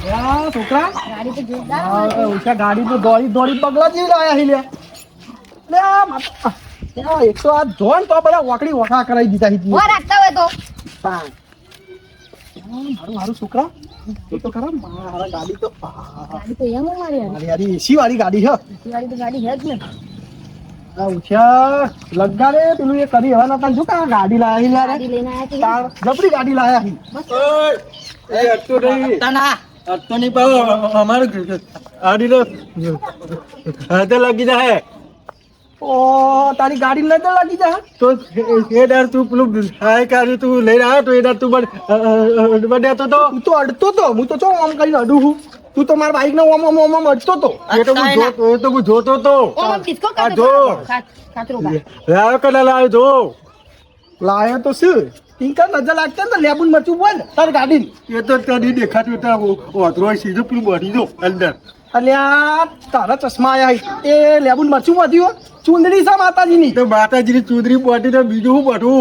છોકરા ગાડી તો જોરદાર ગાડી તો દોડી પગલા જેવી લાયા હી લે 108 જોન તો બધા વાકડી વખા કરાવી દીધા હી હો રાખતા હોય તો મારું છોકરા તો ખરા મારા ગાડી તો એમ મારી યારી એસી વાળી ગાડી છે વાળી તો ગાડી હે જ ને લગાડે પેલું એ કરી હવે નતા જો કા ગાડી લાયા ગાડી લઈને આયા જબરી ગાડી લાયા હી नहीं पाओ हमारे गाड़ी तो हाथ लगी जाए ઓ તારી ગાડી નજર લાગી જા तो ये डर तू पेलू हाय गाड़ी तू ले रहा तो ये डर तू बढ़िया तो તું તો અડતો તો હું તો ચો આમ કરીને અડું છું તું તો મારા બાઈક ને ઓમ અડતો તો ये तो मैं जोतो तो ઓમ ડિસ્કો આ કરે જો. ખાતરો બા लाओ कल लाओ जो લાયો તો શું પિંકા નજર લાગતા ને તો લેબુન મરચું બોલ તારી ગાડી ये तो तेरी देखा तो ओतरो सीधो पेलू बढ़ी दो अंदर અલ્યા તારા ચશ્મા આયા હી. એ લેબુન મરચું વધ્યું ચુંદડી સા માતાજીની तो माता जी चौधरी बढ़ी तो बीजू बढ़ू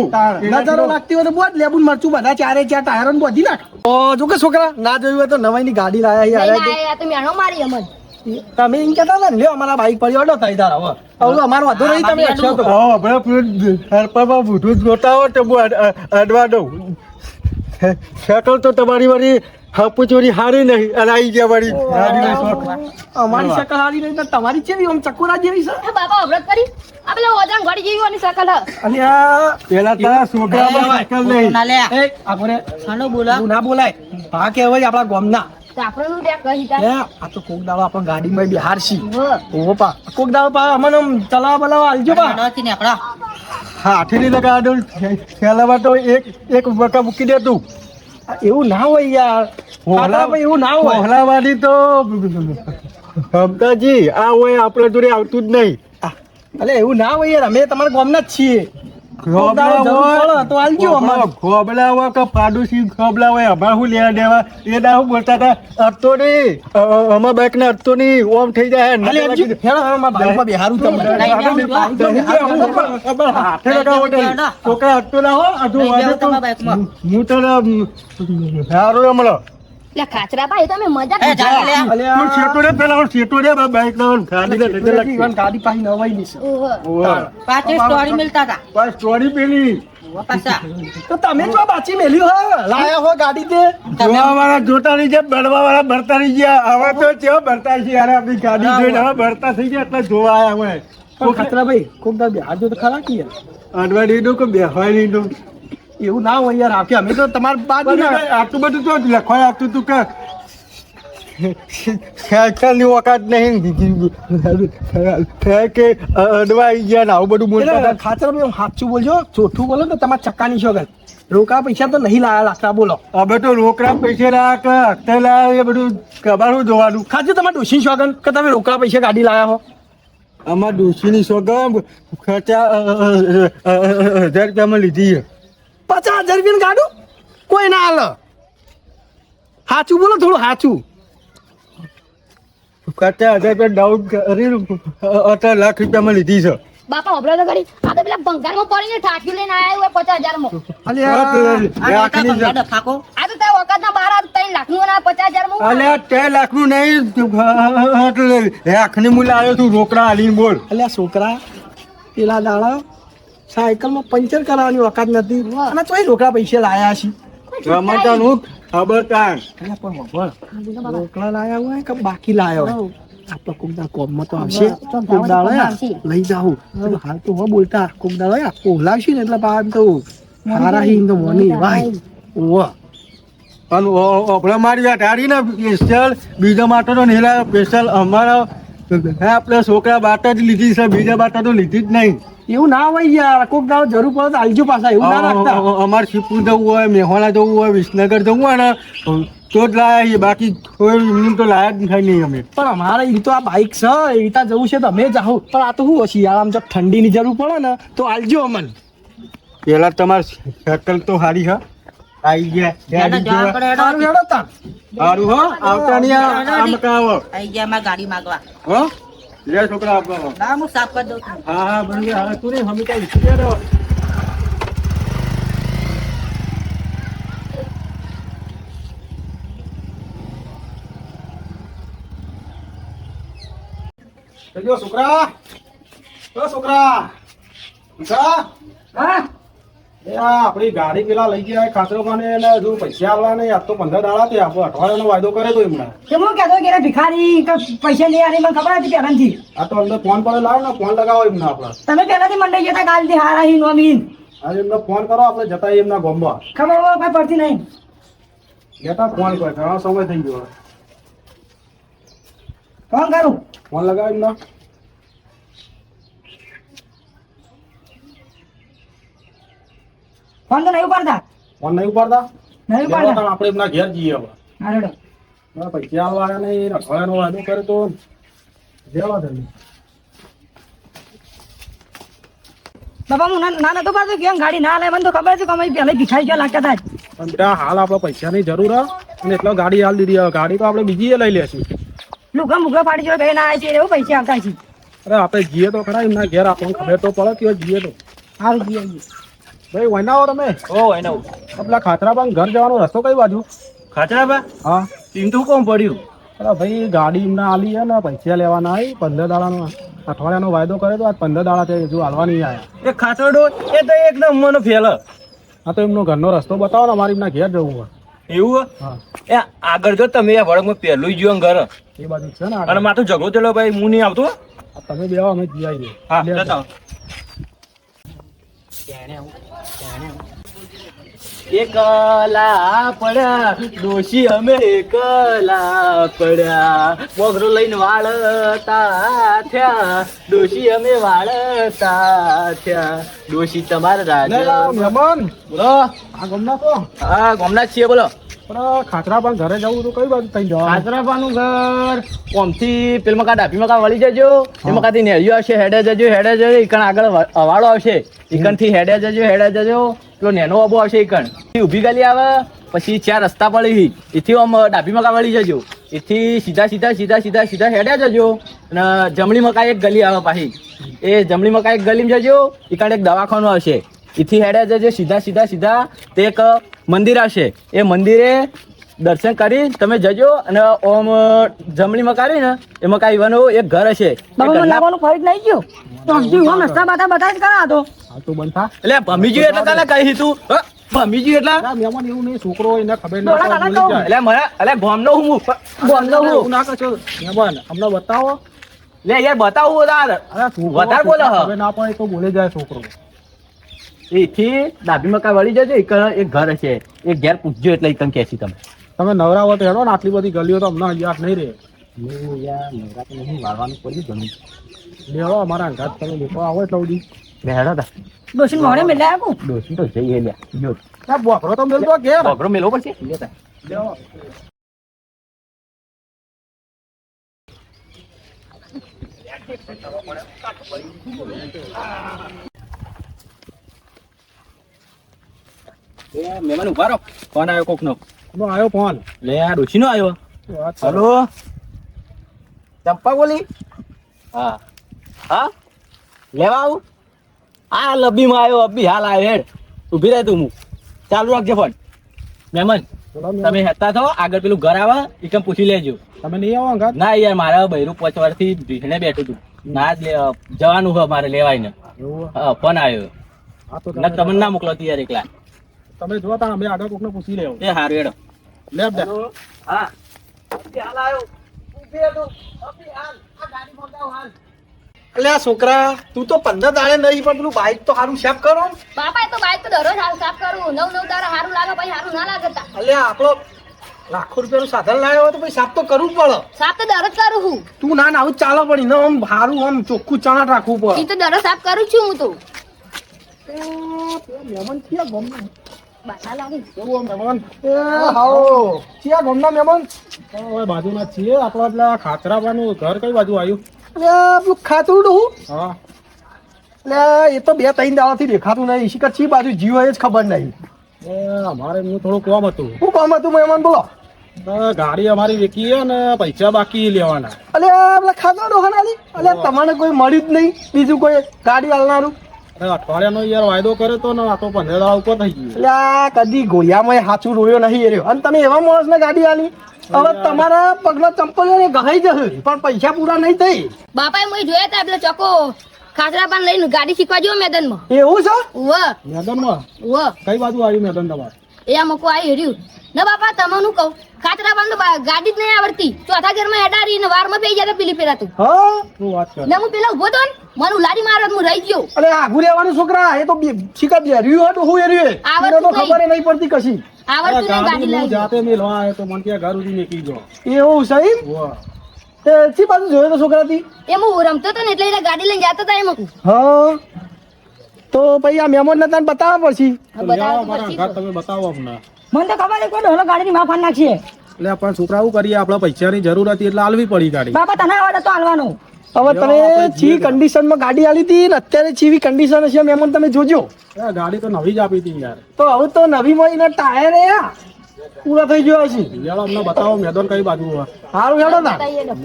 નજરો લાગતી હોય તો બોલ લેબુન મરચું બધા ચારે ચાર ટાયરો ને બધી નાખ ઓ જો કે છોકરા ના જોયું હોય તો નવાઈની ગાડી લાયા હી લઈને આયા તો મેણો મારી અમન તમે એમ કહેતા હતા ને લ્યો અમારા બાઈક પર અડો થઈ તારા હવે હવે અમારો વાંધો નહીં તમે અડશો તો हाँ अपना पेलू हरपा बूढ़ू जोता हो तो अडवा दो साइकिल तो तुम्हारी वाली हप्पू चोरी हारी नहीं अलाई गया वाली गाड़ी में शौक અમારી શકલ હારી નહીં તો તમારી કેવી આમ ચકોરા જેવી છે એ બાબા અવરત કરી આ પેલા ઓજાન ગાડી જેવી ઓની શકલ હ અલ્યા પેલા તારા છોકરામાં સાયકલ નહીં એ આપરે ખાનો બોલા તું ના બોલાય હા કહેવાય આપણા ગામના તો આપણે નું ત્યાં કહી તા હે આ તો કોક દાડો આપણ ગાડીમાં બિહાર સી હો ઓહો પા કોક દાડો પા અમને આમ ચલાવા બલાવા આલજો પા નથી ને આપડા હાથે નહીં લગા દો ખેલાવા તો એક વખત મૂકી દે તું એવું ના હોય યાર ખાતરા ભાઈ એવું ના હોય પહેલાવાળી તો હમતાજી આ હોય આપણે જોડે આવતું જ નહીં અલે એવું ના હોય યાર અમે તમારા ગામના જ છીએ કોક દાડો જરૂર પડે તો આલજો અમારે ખોબલા હોય કે પાડોશી ખોબલા હોય અમારે શું લેવા દેવા એ ના શું બોલતા હતા અડતો નહીં અમારા બાઈક ને અડતો નહીં ઓમ થઈ જાય અલે હજી હેડો હવે મારા બાઈકમાં બેહારું તમને હાથે લગાવો છોકરા અડતો ના હો હજુ વાગે તો હું તને સારો મળો લે ખાચરા ભાઈ તમે મજા તું શેટો રે પેલા શેટો રે બાઈક ના ગાડી ને નજર લાગી ગાડી પાછી નવાઈ ની છે ઓહો પાછે સ્ટોરી મિલતા હતા બસ સ્ટોરી પેલી પાછા તો તમે જો બાચી મેલ્યું હો લાયા હો ગાડી તે જોવા વાળા જોતા નહીં ગયા બળવા વાળા ભરતા નહીં ગયા હવે તો કેવો ભરતા છે યાર આપણી ગાડી જોઈને હવે ભરતા થઈ ગયા એટલે જોવા આયા હોય પણ ખતરા ભાઈ કોક દાડો બેહારજો તો ખરા કે યાર અડવાડી દો કે બેહવાય નહીં દો એવું ના હોય યાર આખી અમે તો તમારા બાજુ આટલું બધું તો લખવાય આપતું તું કે સાયકલની ઓકાત નહીં કે અડવાઈ ગયા ને આવું બધું બોલતા હતા ખાતર ભાઈ સાચું બોલજો ચોથું બોલો તો તમારા ચક્કાની શોગન રોકા પૈસા તો નહીં લાયા લાગતા બોલો હવે તો રોકડા પૈસે લાયા કે હપ્તે લાયા એ બધું કબારું જોવાનું ખાજો તમારા ડોશી શોગન કે તમે રોકડા પૈસા ગાડી લાયા હો આમાં ડોશીની સોગમ ખર્ચા 1000 રૂપિયામાં લીધી છે 50,000 રૂપિયાનું ગાડું કોઈ ના હાલ સાચું બોલો થોડું સાચું ખર્ચા 1000 રૂપિયા ડાઉન કરી 18 લાખ રૂપિયામાં લીધી છે બાપા ઓબળો તો કરી આ તો પેલા બંગાળમાં પડીને ઠાઠી લઈને આયા હોય 50,000 માં અલ્યા આ તો તે વખતના 3 લાખનું અને 50,000 માં અલ્યા 3 લાખનું નહીં લાખની મૂલ્ય આવ્યો તું રોકડા આલીને બોલ અલ્યા છોકરા પેલા દાડા સાયકલમાં પંચર કરાવવાની વખત નથી અને તોય રોકડા પૈસા લાયા છે રમતાનું ખબર તાણ અલ્યા પણ વગર રોકડા લાયા હોય કે બાકી લાયા હોય આપણે કોક દાડો કોમમાં તો આવશે કોક દાડો લઈ જાઉં હાલ તો હો બોલતા કોક દાડો ઓલાવશે ને એટલે પાછા તો હારા હી તો મોની ભાઈ ઓવા અને આપણે મારી વાત હારી ને સ્પેશિયલ બીજા માટે તો નહીં લાવ્યો સ્પેશિયલ અમારા આપણે છોકરા બાટા જ લીધી છે બીજા બાટા તો લીધી જ નહીં એવું ના હોય યાર કોક દાડો જરૂર પડે તો આલજો પાછા એવું ના રાખતા અમારે શિવપુર જવું હોય મેહોણા જવું હોય વિસનગર જવું હોય ને તો જ લાયા બાકી કોઈ તો લાયા જ નહીં અમે પણ અમારે એ તો આ બાઈક છે એ રીતે જવું છે તો અમે જાઉં પણ આ તો શું હશે યાર આમ જો ઠંડીની જરૂર પડે ને તો આલજો અમને પેલા તમારી સાયકલ તો સારી હા આવી ગયા સારું હેડો તા સારું હો આવતા નહીં આમ કાવો આઈ ગયા માં ગાડી માંગવા હો લે છોકરા આપવા ના હું સાફ કરી દઉં હા બની હા તું ને હમી કઈ વિચારો જો છોકરા છોકરા હા આપણી ગાડી પેલા લઈ ગયા ખાતરો ખાને એટલે હજુ પૈસા આવવા નહીં. આજ તો 15 દાડા તે આપણો અઠવાડિયાનો વાયદો કરે તો એમણે. કે હું કહેતો કે રે ભિખારી કે પૈસા નહીં આલી મને ખબર હતી પહેલાથી. આ તો અંદર ફોન પડે લાવ ને ફોન લગાવો એમને આપણે. તમે પહેલાથી મંડાઈ જતા કાલથી હારા હી નોમીન આજે એમને ફોન કરો આપણે જતા આવીએ એમના ગામમાં. ખબર હોય કઈ પડતી નહીં. બેટા ફોન કરે ઘણો સમય થઈ ગયો. ફોન કરું ફોન લગાવ એમના. ફોન તો નહીં ઉપાડતા. ફોન નહીં ઉપાડતા નહીં ઉપાડતા. આપણે એમના ઘેર જઈએ હવે. હાલો પૈસા આવવા નહીં અઠવાડિયાનો વાયદો કરે તો જેવા જલ્દી. બાપા હું ના નતો પાડતો કેમ ગાડી ના લે મને તો ખબર છે કે અમે પહેલા ભિખારી ક્યાં લાગતા હતા. પણ બેટા હાલ આપણે પૈસાની જરૂર હે અને એટલો ગાડી હાલ દીધી હવે. ગાડી તો આપણે બીજી લઈ લેશું. લુગા મુગા પાડી જો બે ના આવે છે એવું પૈસા આવતા છે. અરે આપણે જઈએ તો ખરા એમના ઘેર આપણને ખબર તો પડે કે જઈએ તો. હાલ જઈએ ભાઈ વૈનાવો તમે પેલા ખાતરાબાન ઘર જવાનો રસ્તો કઈ બાજુ? ખાચરાબા હા ટીમ તો કોમ પડ્યું અરે ભાઈ ગાડી એમને આલી છે ને પૈસા લેવાના આવી 15 દાડાનો અઠવાડિયાનો વાયદો કરે તો આજ 15 દાડા થઈ હજુ હાલવા નહીં આવ્યા. એ ખાચરડો એ તો એકદમ મને ફેલ હા તો એમનો ઘરનો રસ્તો બતાવો ને અમારે એમના ઘેર જવું હોય. એવું હા એ આગળ જો તમે આ વળગમાં પહેલું જ જોયું ઘર એ બાજુ છે ને અને આગળ. માથું ઝઘડો થયેલો ભાઈ હું નહીં આવતો. તમે બે આવો અમે જઈ આવીએ. હા લે જતા એકલા પડ્યા ડોશી અમે એકલા પડ્યા મોગરો લઈને વાળતા થયા ડોશી અમે વાળતા થયા ડોશી તમારા લે, રાજ મહેમાન બોલો આ ગમના તો હા ગમના છીએ બોલો પણ ખાતરાબાન ઘરે જવું તો કઈ બાજુ થઈ જવાનું? કાતરાપાનું ઘર ઓમથી પેલમાં કા ડાભીમાં કા વળી જજો એમાં કાથી નેરિયો આવશે હેડે જજો ઈકણ આગળ અવાડો આવશે ઈકણ થી હેડે જજો પેલો નેનો આબો આવશે ઈકણ ઊભી ગલી આવે પછી 4 રસ્તા પડી એથી આમ ડાભીમાં કા વળી જજો એથી સીધા હેડે જજો અને જમણી મકા એક ગલી આવે પાછી એ જમણી મકા એક ગલીમાં જજો ઈકણ એક દવાખાનું આવશે એથી હેડે જજો સીધા તે એક મંદિર આવશે એ મંદિરે દર્શન કરી તમે જજો અને ઓમ જમણીમાં કાઢી ને એમાં કાંઈ ઈવાનું એક ઘર હશે બાપા મને લાવવાનું ફરી નહીં ગયો તો હજુ હું રસ્તા બધા જ કરા હતો. હા તો બંધ થા. એટલે ભમીજી એટલે કાલે કહી તું ભમીજી એટલે અરે મહેમાન એવું નહીં છોકરો એને ખબર ના ડોળા પડે, કાકા ભૂલી જાય. એટલે મને એટલે ગોમનો હું એવું ના કરશો મહેમાન અમને બતાવો. લે યાર બતાવું તાર અરે છોકરો વધારે બોલે હ. ખબર ના પડે તો બોલી જાય છોકરો. એથી ડાબી મકા વળી જજો એક ઘર હશે એક ઘેર પૂછજો એટલે એકન કહેશી તમે તમે નવરા હો તો હેડો ને આટલી બધી ગલીઓ તો અમને યાદ નહીં રહે. યાર નવરા તો નહીં વાળવાનું પડ્યું ઘણું લેવો અમારા અંગાત તમે લોકો આવો એટલે બધી હેડો તા ડોશી મોડે મેલે આવું ડોસી તો જઈએ લ્યા જો બોકરો તો મેલતો ઘેર. બગડો મેલવો પડશે લેતા લેવો. મહેમાન ઉભા રહો ફોન આવ્યો કોક નો કોનો આયો ફોન? લે આ ડોશી નો આવ્યો વાત કરો. હલો ચંપા બોલી હા હા લેવા આવું આ લબ્બીમાં આવ્યો અબ્બી હાલ આવ્યો હેડ ઊભી રહે તું હું ચાલુ રાખજે ફોન મહેમાન બોલો ને. તમે હેતા થો આગળ પેલું ઘર આવે એકમ પૂછી લેજો તમે નહીં આવો અંગાત? ના યાર મારા બૈરું 5 વર્ષથી ભીખણે બેઠું હતું ના જ જવાનું હોય મારે લેવાય ને એવું? હા ફોન આવ્યો હા તો ના તમને ના મોકલો યાર એકલા તમે જોતા અમે આગળ કોકને પૂછી લેવો. એ હારું હેડો લે બે. હા અલ્યા છોકરા તું તો 15 દાડે નહીં પણ પેલું બાઈક તો સારું સાફ કરો. બાપા એ તો બાઈક તો દરરોજ સાફ કરું 9 દાડા સારું લાગે પછી સારું ના લાગતા અલ્યા આપણો લાખો રૂપિયાનું સાધન લાવ્યો હોય તો પછી સાફ તો કરવું જ પડે. સાફ તો દરરોજ કરું હું તું ના આવું જ ચાલે પડી ને આમ સારું આમ ચોખ્ખું ચણાટ રાખવું પડે. એ તો દરરોજ સાફ કરું છું હું તો મહેમાન ક્યાં ગમના? બાસા લાગી કેવું મહેમાન? એ હાઓ ક્યાં ગમના મહેમાન? હવે બાજુના જ છીએ આપણા પેલા ખાતરાબાનું ઘર કઈ બાજુ આવ્યું? અરે પેલું ખાતરું ડોહું? હા એટલે એ તો 2-3 દાડાથી દેખાતું નહીં. શિખર ચી બાજુ જીવ હોય જ ખબર નહીં. અમારે એમનું થોડું કામ હતું. શું કામ હતું મહેમાન બોલો? ગાડી અમારી વેચી છે ને પૈસા બાકી લેવાના. અલે પેલા ખાતરા ડોહા ના આલી? અલે તમને કોઈ મળ્યું જ નહીં બીજું કોઈ ગાડી હાલનારું? અરે અઠવાડિયાનો યાર વાયદો કર્યો તો ને આ તો 15 દાડા ઉપર થઈ ગયું. એટલે કદી ગોળિયામાં સાચું રોયો નહીં એ રહ્યો અને તમે એવા માણસને ગાડી આલી? હવે તમારા પગલા ચંપલ ને ગહાઈ જશે પણ પૈસા પૂરા નહીં થઈ. બાપાએ મને જોયા તા એટલે ચોકો ખાસરા પાન લઈને ગાડી શીખવા જેવો મેદાનમાં. એવું છે? ઉવ્વ મેદાનમાં ઉવ્વ કઈ બાજુ આવ્યું મેદાન તમારે? એ આ મકો આવી હર્યું ને બાપા તમને કહું ખાતરા પાન તો ગાડી જ નહીં આવડતી ચોથા ઘરમાં હેડારી ને વારમાં પઈ જતા પેલી પેલા તું હા શું વાત કરે? ને હું પેલા ઉભો તો ને મને ઉલાડી મારત હું રહી ગયો. અરે આઘું રહેવાનું છોકરા એ તો શીખા બેર્યું હતું હું એર્યું આવડતું તો નહીં. ખબર નહીં પડતી કશી. આવડતું નહીં ગાડી ગાડી હું લાવી. જાતે મેલવા આવ્યો તો મને ત્યાં ઘર સુધી નીકળી ગયો. એવું સહી વાહ. તે શી બાજુ જોયો તો છોકરાથી? એ હું રમતો તો ને એટલે એને ગાડી લઈને જતો હતા એમ કહું. હા તો ભાઈ આ મહેમાન ને તને બતાવવા પડશે. તો બતાવો લ્યો, મારા પછી ઘર તમે બતાવો અમને. મને તો ખબર છે કોઈ ડોલો ગાડીની માં ફાન નાખીએ. એટલે પણ છોકરા શું કરીએ, આપણે પૈસાની જરૂર હતી એટલે આલવી પડી ગાડી. બાપા તને આવડે તો હાલવાનો. હવે તમે ચી કન્ડિશનમાં ગાડી આલી હતી ને અત્યારે ચીવી કન્ડિશન હશે મહેમાન તમે જોજો. એ ગાડી તો નવી જ આપી હતી યાર. તો હવે તો નવી માં એના ટાયર પૂરા થઈ ગયો હશે. યાર અમને બતાવો મેદાન કઈ બાજુ હોય. સારું હેડો ના. બતાવીએ લો.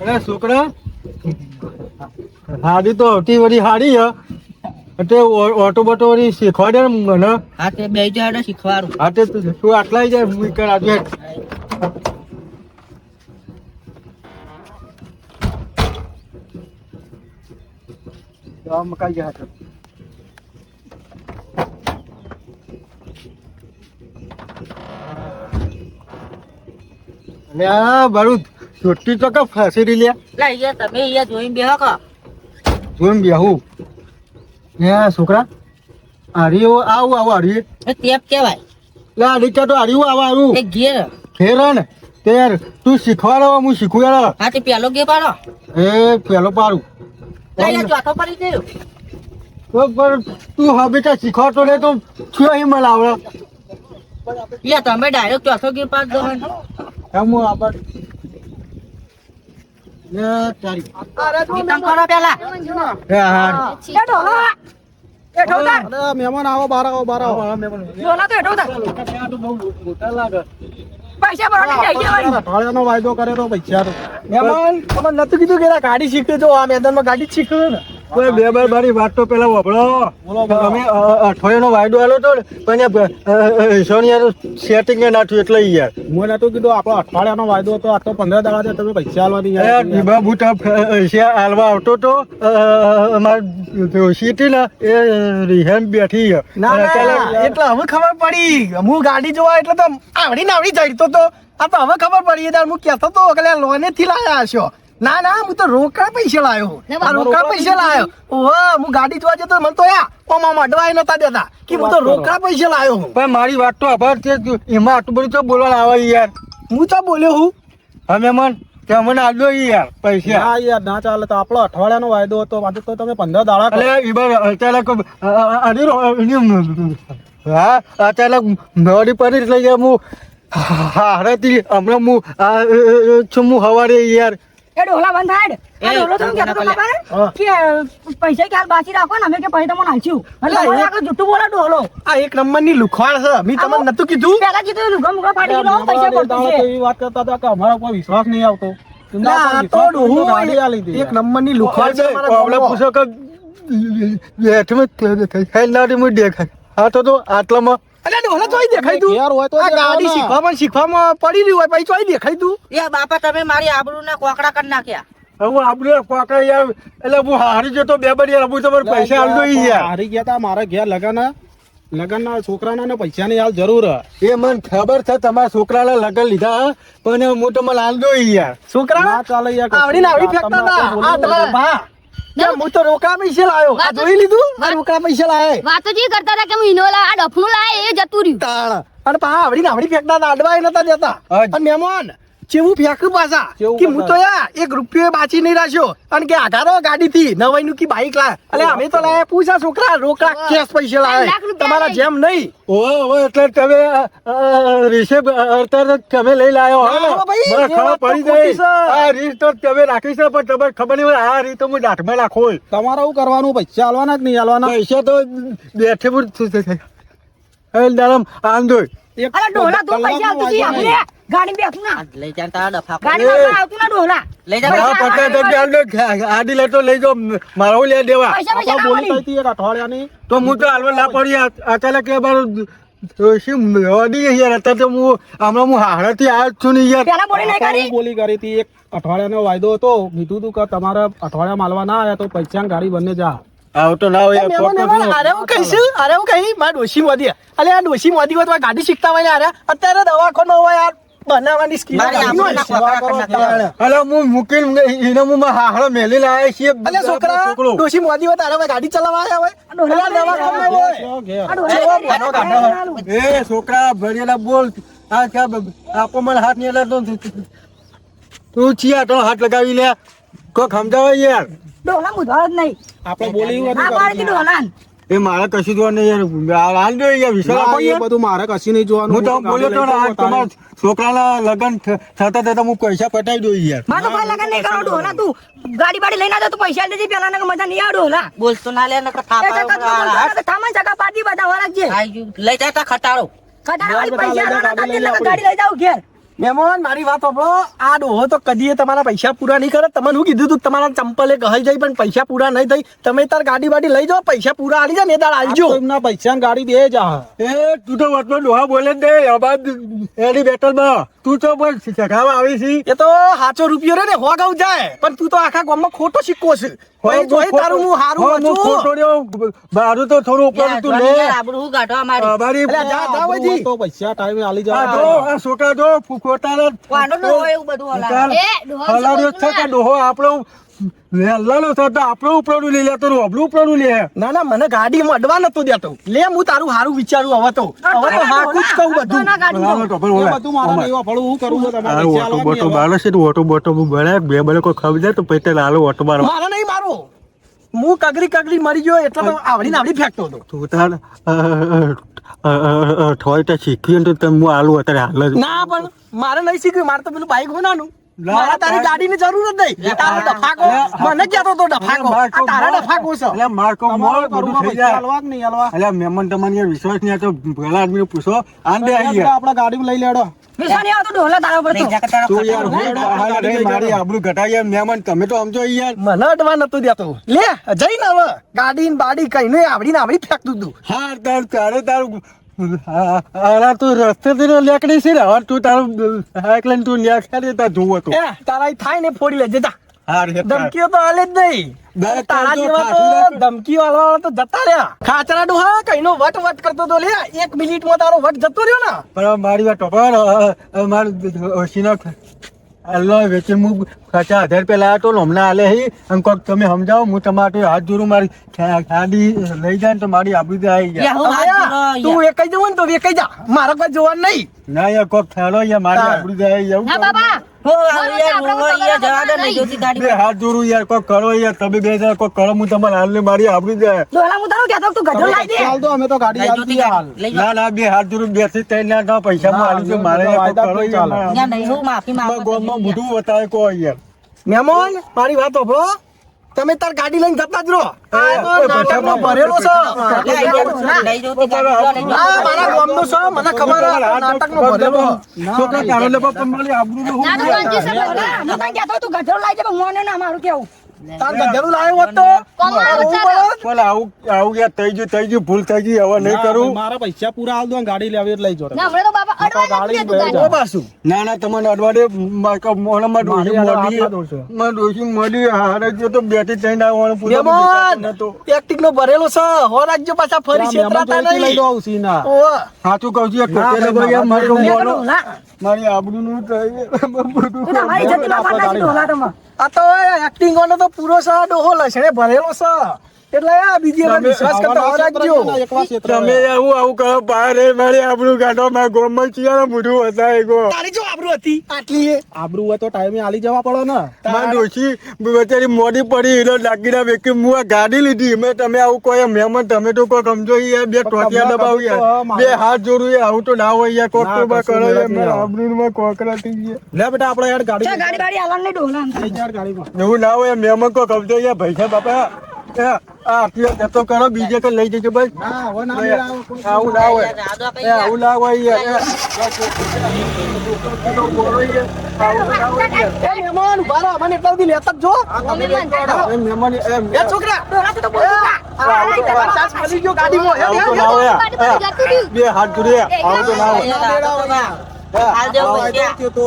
અરે છોકરા હાડી તો આવતી વળી હાડી હ એટલે ઓટો બોટો વળી શીખવાડે ને મને. હા તે બે જણ શીખવાડું. હા તે તું આટલા જાય હું કર આજે મકાઈ ગયા હતા. અને આ બારું છોટી તો કે ફસી રહી લે લા યાર તમે અહીંયા જોઈને બેહો કો. જોઈને બેહું ને છોકરા હારી આવું હારી એ ટેપ કહેવાય. લે હારી તો હારી આવું એ ગેર. ફેરા ને તે યાર તું શીખવાડો હું શીખવાડો. હા તે પેલો ગે પાડો. એ પેલો પાડું લા યાર ચોથો પડી ગયો. તો પણ તું હવે તો શીખવાડતો ને તો શું અહીં મને આવડે યાર તમે ડાયરેક્ટ ચોથો ગે પાડ દો. એમ હું આબર ને તારી તમે કરો પેલા. હે હા એ ડોલો. એ ઠોકર. અરે મહેમાન આવો, બહાર આવો, બહાર આવો. ડોલો તો એઠો હતા. મોટા લાગે પૈસા ભરવાની જઈ જવાની. અઠવાડિયાનો વાયદો કરે તો પૈસા તો મહેમાન તમે નતું કીધું કે ગાડી શીખવી તો આ મેદાનમાં ગાડી જ શીખવે ને. કોઈ બે બાર મારી વાત તો પેલા વપડો અમે અઠવાડિયાનો વાયદો આલો તો પણ સોનિયા સેટિંગ એ નાખ્યું એટલે યાર મેં નતું કીધું આપણો અઠવાડિયાનો વાયદો હતો, આ તો 15 દાડા છે, તમે પૈસા આલવાની એ યાર. ડીબા બુટ હાલવા આવતો તો અમાર સીટી ને એ રિહેમ બેઠી છે. ના ના એટલે હવે ખબર પડી હું ગાડી જોવા એટલે તો આવડી ને આવડી જઈતો તો આ તો હવે ખબર પડી એટલે હું કહેતો તો કે લોને થી લાયા હશો. ના ના હું તો રોકડા પૈસા લાયો. આ રોકડા પૈસા લાયો. ઓહો હું ગાડી જોવા જતો મને તો ઓમાં અડવાય નતા દેતા કે હું તો રોકડા પૈસા લાયો હું. પણ મારી વાત તો આભાર છે એમાં આટલું બધું તો બોલવા આવે યાર. હું તો બોલ્યો હું. હવે મન કે મને આલ્યો યાર પૈસા ના યાર ના ચાલે, તો આપણો અઠવાડિયાનો વાયદો હતો, પાછું તો તમે 15 દાડા કરો. અલે ઈબર અત્યારે હા અત્યારે નવડી પડી એટલે યાર હું હારેથી હમણાં હું હવારે યાર એ ડોલા બંધ થાડ. એ ડોલો તો કહેતો તો ખબર કે પૈસા ક્યારે બાકી રાખો ને અમે કે પૈસા તમને આલશું. એટલે હવે આગળ જુઠ્ઠું બોલે ડોલો. આ એક નંબરની લુખવાડ છે મેં તમને નતું કીધું. પહેલા કીધું લુગા મુગા ફાટી ગયો પૈસા દાડા પડતું તો છે. એવી વાત કરતા હતા કે અમારા કોઈ વિશ્વાસ નહીં આવતો. ના આ તો ડોહું ગાડી આલી હતી એક નંબરની લુખવાડ છે મારા આપણે ગામમાં. પૂછો કે બેઠમાં દેખાય હા તો આટલામાં અલ્યા ડોહા ચોઈ દેખાય તું? ઘેર હોય તો આ ગાડી દેખાડો ને. શીખવામાં પડી રહ્યું હોય પછી ચોઈ દેખાય તું? એ બાપા તમે મારી આબરૂના કોકડા કરી નાખ્યા. હવે આપણે કોકા યાર એટલે હું હારી જતો બે બડી યાર હું તમારે પૈસા આલજો યાર હારી ગયા તા મારા ઘેર લગનના છોકરાના ને પૈસાની હાલ જરૂર હે. એ મને ખબર છે તમારા છોકરાને લગન લીધા પણ હું તમને આલજો યાર છોકરા ના ચાલે યાર. આવડી ને આવડી ફેંકતા હતા. તમને આ તમારા ભા કે હું તો રોકડા પૈસે લાયો. આ જોઈ લીધું? આ રોકડા પૈસે લાયા. વાતો જે કરતા હતા કે હું ઇનોલા આ ડફનું લાય એ જતું રહ્યું. તાણ. અને પા આવડી ને આવડી ફેંકતા હતા અડવાય નતા દેતા. હા. અને મહેમાન ચેવું ફેંકું પાછા કેવું કે હું તો કરતા? યાર એક રૂપિયો બાચી નહીં રાખ્યો અને કે આધારો ગાડી થી નવાઈનું કી બાઈક લાય. અલે અમે તો લાયા પૂછા છોકરા રોકડા કેશ પૈસે લાયા. લાખ રૂપિયા તમારા લઈ. જેમ નહીં. ઓવે એટલે તમે રિષભ અત્યારે તમે લઈ લાયો હો ને? ના, ભાઈ, મને એ ખબર વાત તો પડી ખોટી ગઈ છે. આ રીત તો તમે રાખી છે પણ તમને ખબર નહીં હોય આ રીત તો હું દાંતમાં નાખો તમારે શું કરવાનું? પૈસા આલવાના કે નહીં આલવાના? પૈસા તો બેઠે એ દાડમ આંદો અરે ડોલા તું પૈસા આવતું છે આપણે ગાડી બેઠું ના લઈ જા તારા ડફા ગાડી માં આવતું ના ડોલા લઈ જા મારા પટ્ટા તો આડી લેતો લઈ જો મારો લે દેવા પૈસા પૈસા આપણે બોલી ના કઈ હતી એક અઠવાડિયાની તો હું તો હાલવા ના પડી અચાનક કે મારું શું અડી યાર અત્યારે તો હું હમણાં હું હાડાથી આવ્યો જ છું ને યાર પેલા બોલી નહીં કરી બોલી કરી હતી એક અઠવાડિયાનો વાયદો હતો કીધું તું કે તમારે અઠવાડિયા માલવા ના આવ્યા તો પૈસા ગાડી બંને જા આવ તો ના હોય યાર, ખોટું શું? અરે હું કહીશું અરે હું કહી મારા ડોશી મોદી અલે આ ડોશી મોદી હોય તો ગાડી શીખતા હોય ને અરે અત્યારે દવાખાનો હોય યાર બનાવવાની સ્કીમ મારી આંખોના ખોખા કરી નાખવા. અલે હું મૂકીને એને હું હાડો મેલી લાયા છીએ અલે છોકરા છોકરો ડોશી મોદી હોય તારે હવે ગાડી ચલાવવા આવ્યા હોય અલે આ દવાખાનો હોય ઘેર. આ ડોલા જેવો મોનો ગાડો. એ છોકરા ભણેલા બોલ આ આપો મને હાથ નહીં લાગતો તું ચિયા તો હાથ લગાવી લે કોક સમજાવે યાર ડોલા મુધવા જ નહીં આપણે બોલી એવું આ હતું પાડી કરી. ડોલા એ મારે કશું જોવા નહીં યાર હાલ દો યાર વિશ્વાસ ના, આપો એ યાર બધું મારે કશું નહીં જોવાનું હું તો હું બોલ્યો તો ને ગાડી આ લઈ જાઉં તમારા છોકરાના લગ્ન થતા થતા હું પૈસા પટાવી દઉં યાર માં તો કોઈ લગન નહીં કરો ડોલા તું ગાડી બાડી લઈને આવજો તું પૈસા લેજે પેલા ને મજા નહીં આવે ડોલા બોલતો ના લે નકર એ થાપા જગત નો બોલતો થામા જગા પાડી બધા વરજે આયુ લઈ જા તા ખટાડો કટાવાળી પૈસા ગાડી આલવાના લઈ લે એટલે ગાડી લઈ જાવ ઘેર મહેમાન મારી વાત સાંભળો આ ડોહો તો કદીએ તમારા પૈસા પૂરા નહીં કરે તમને શું કીધું તું તમારા ચંપલે ગહી જાય પણ પૈસા પૂરા નહીં થઈ તમે તાર ગાડી બાડી લઈ જાઓ પૈસા પૂરા આલી જાય ને તાર આલજો તો એમના પૈસા ને ગાડી બે જા એ તું તો વચમાં ડોહા બોલે જ નહીં અબાદ એની બેટલમાં તું તો બોલ શીખાવા આવી છી એ તો સાચો રૂપિયો રે ને હો ગાઉ જાય પણ તું તો આખા ગામમાં ખોટો સિક્કો છે ભાઈ જોઈ તારું હું હારું હું ખોટો વાંચું રહ્યો મારું તો થોડું ઉપર તું લે આબરૂ ગાઢવા મારી અમારી અલ્યા જા જા વજી તો પૈસા ટાઈમે આલી આ જા જો આ છોકરા જો ખોટા વાંધો ન હોય એવું બધું હલાવે. એ, ડોહા હલાવ્યો છે કે ડોહો આપણો વેલાનો છે તો આપણો ઉપરનું લઈ લેતો ને અબલું ઉપરનું લે ના ના મને ગાડી અડવા નતો દેતો લે હું તારું હારું વિચારું હવે તો હાકું જ કહું બધું ના ગાડી બરાબર તો પણ એ ઓલા બધું મારા નહીં વાપરું હું કરું છું તમારે આ પૈસા ઓટો આલવા બોટો નહીં બાળો છે તો ઓટો બોટો બળે બે બળે કોઈ ખાવી જાય તો પછી લાલો ઓટો બાળો મારે નહીં મારો હું કગરી મરી ગયો એટલે તો આવડી ફેંકતો હતો તું તાર થોય તો શીખ્યું ને તો તમે હું આલું અત્યારે હાલ જ ના પણ મારે નહીં શીખ્યું મારે તો પેલું બાઈક હોનાનું મારે તારી ગાડીની જરૂર જ નહીં તારો ડફાકો મને કહેતો તો ડફાકો આ તારા ડફાકો છે એટલે માર્કો મોર તમારે બધું કરું થઈ પૈસા જાય આલવા કે નહીં આલવા એટલે મહેમાન તમને યાર વિશ્વાસ નહીં તો પેલા આદમીને પૂછો આંદે આવી ગયા આપણે ગાડીમાં લઈ લેડો વિશ્વાસ નહીં આવતો ડોલા તારા ઉપર લઈ તો જા કે તારા તું યાર ખટાડો. હું બહાર રહી મારી આબરૂ ઘટાઈ યાર મહેમાન તમે તો સમજો યાર મને અડવા નતું દેતો લે જઈને હવે ગાડી ને બાડી કઈ નહીં આવડી ફેંકતું તું હા તારે તારું અરે તું રસ્તેથી લેકડી છે ને હવે તું તારું એકલા તું ન્યા તાર જોવો તું એ તારા થાય ને ફોડી લેજે જા હા રે ધમકીઓ તો હાલે જ નહીં દરેક તારા તો જેવા તો ખાધું ને ધમકીઓ હાલવાવાળા તો જતા રહ્યા ખાચરા ડોહા કઈનો વટ કરતો તો લે 1 મિનિટમાં તારો વટ જતો રહ્યો ને પણ મારી વાત ટોપર મારું ઓશીનો અલ્લો વેચી હું 50,000 રૂપિયા લાવ્યો તો હમણાં હાલે હી અને કોક તમે સમજાવો હું તમારે હાથ જોડું મારી ગાડી લઈ જાય ને તો મારી આબરૂ આવી જાય યા, હું હાથ આયા, જોડો, તું એકઈ જવું ને તો એકઈ જા મારે કોઈ જોવાનું નહીં ના યાર કોક થયેલો યાર મારી આબરૂ આવી જાય ના બાબા હો, યાર, હો, યાર, જવા દે, નહીં જોતી ગાડી બે હાથ જોડું યાર કોક કરો યાર તમે બે જણા કોક કરો હું તમારે હાલ મારી આબરૂ જાય ડોલા હું તારું કહેતો તું ગધેડો લાવી દે ચાલ તો અમે તો ગાડી લઈ આલતી જોતી હાલ ગાડી લઈ ના ના બે હાથ જોડું બે થી 3 લાખ પૈસા હું આલી છું મારે યાર કોક કરો યાર ચાલે. યા નહીં હું માફી માંગુ ગામમાં મોઢું બતાવે કો યાર મહેમાન મારી વાત સાંભળો તમે તાર ગાડી લઈને જતા જ રહો આ તો નાટકમાં ભરેલો છે લઈ જોતી ગાડી આ મારા ગામનો છે મને ખબર છે આ નાટકમાં ભરેલો છે. છોકરા તારો લેવા પણ મારી આબરૂ નું ના તો વાંચી છે ડોલા હું તને કહેતો તું ગધેડો લાવી દે પણ મને ના મારું કેવું તાર ગધેડું લાવ્યો હોત તો કોમળ રોવું ચાલે. પડે. પણ આવું યાર થઈ ગયું ભૂલ થઈ ગઈ હવે નહીં કરું મારા પૈસા પૂરા આલ દો ગાડી લેવી એટલે લઈ જો ના હમણાં તો બાબા અડવા નથી દેતું ગાડી. ઓ બાસુ ના ના તમને અડવાડે મોહનમાં ડોસી મારી મોડી આટલા દોષ છે. માં ડોસી મોડી હારે જો તો બે થી 3 આવવાનું મહેમાન ટેકટિક નો ભરેલો છે હો રાજ્યો પાછા ફરી છેતરાતા લઈ નહીં દો ઉસીના ઓ સાચું કહું છું ના, યાર મારું એ તો મોનો ડોલા મારી આબરૂ નું તું તમારી જતી લાવવા નાખી ડોલા તમે આ તો એક્ટિંગ વાનો તો પૂરો છે ડોહો લસણે ભરેલો છે એટલે આ બીજી વાર વિશ્વાસ કરતા હો રાખજો તમે આવું કરો બહાર મારી આબરૂ કાઢો મારા ગોમમાં ચિયાનો મોઢું હતા ગો તારી જો આબરૂ હતી આટલી એ આબરૂ હોય તો ટાઈમે આલી જવા પડે ને મારી ડોસી બચારી મોડી પડી એટલે લાગીના વેકી હું આ ગાડી લીધી મેં તમે આવું કોઈ મહેમાન તમે તો કોઈ સમજો યાર બે ટોટિયા દબાવ યાર બે હાથ જોડું યાર આવું તો ના હોય યાર કોક તો બા કરો યાર મારા આબરૂમાં કોકરા થઈ ગયા લે બેટા આપણે યાર ગાડી ગાડી બાડી આલવા નહીં ડોલા લઈ જા ગાડીમાં એવું ના હોય મહેમાન કોઈ સમજો યાર પૈસા બાપા આટલી જતો કરો બીજે કઈ લઈ જજો ભાઈ ના હવે ના મેળ આવે. આવું ના હોય જાદો કઈ આવું ના હોય યાર મહેમાન ઉભા રહો, મને એટલા સુધી લેતા જ જો મહેમાન એ છોકરા ડોલા તો બોલતું કા. ચાન્સ મળી ગયો ગાડીમાં આવું તો ના હોય બે હાથ જોડે આવું તો ના હોય હાલ જેવું વાયદો પૈસા થયો તો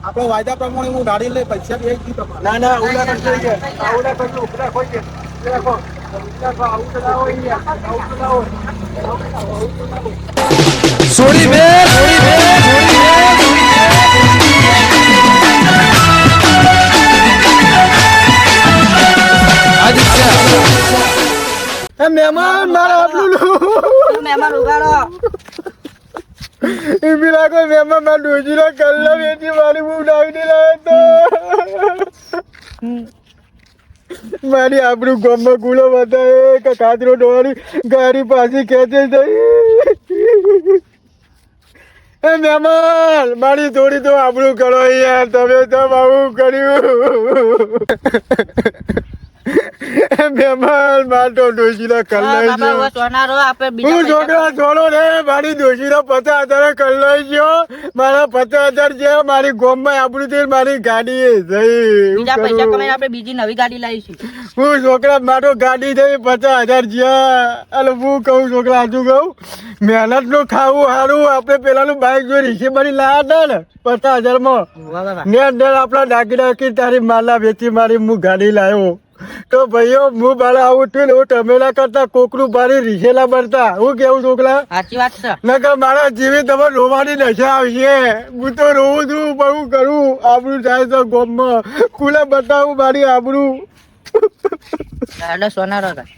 આપણે વાયદા પ્રમાણે હું ગાડી લઈ પૈસા દઈ દીધી તમારે. ના ના ઉલા કરશે કે ઉલા કરજો ઉલા કોઈ કે રાખો આવું તો ના હોય યાર આવું તો ના હોય મહેમાન મારા આપણું મહેમાન ઉગાડો પેલા કોઈ મહેમાન મારા ડોજીના કલ્લા વેચી મારી બહુ ડાવી લાવ્યો મારી આપણું ગામમાં ગુલો બતાવે કે કાતરો ડોળી ગાડી પાછી ખેંચે જઈ એ મહેમાન મારી થોડી તો આપણું કરો યાર તમે તો આવું કર્યું મહેમાન માર તો ડોશીના કલ્લાઈ બાબા ગયો હવે સોનારો આપણે હું બીજા છોકરા છોડો રે મારી ડોશીના 50,000 કલ્લાઈ ગયો મારા 50,000 છે મારી ગોમમાં આપણું તે મારી ગાડી એ જઈ બીજા પૈસા કમાઈને આપણે બીજી નવી ગાડી લાવીશું હું છોકરા મારો ગાડી થઈ 50,000 જ્યાં અને હું કહું છોકરા આજુ કહું મહેનત નું ખાવું સારું આપણે પેલાનું બાઈક જોઈ રીસે બની લાયા હતા ને 50,000 માં ને અંદર આપણા ડાકી ડાકી તારી માલા વેચી મારી હું ગાડી લાવ્યો તો ભાઈઓ હું બાળા આવું છું ને હું ટમેલા કરતા કોકરું બારી રીસેલા બનતા હું કેવું છોકરા સાચી વાત છે નકર મારા જીવી તમે રોવાની નશા આવશે હું તો રોવું છું પણ હું કરું આબરું થાય તો ગોમમાં કુલે બતાવું મારી આબરું સોનારો હતા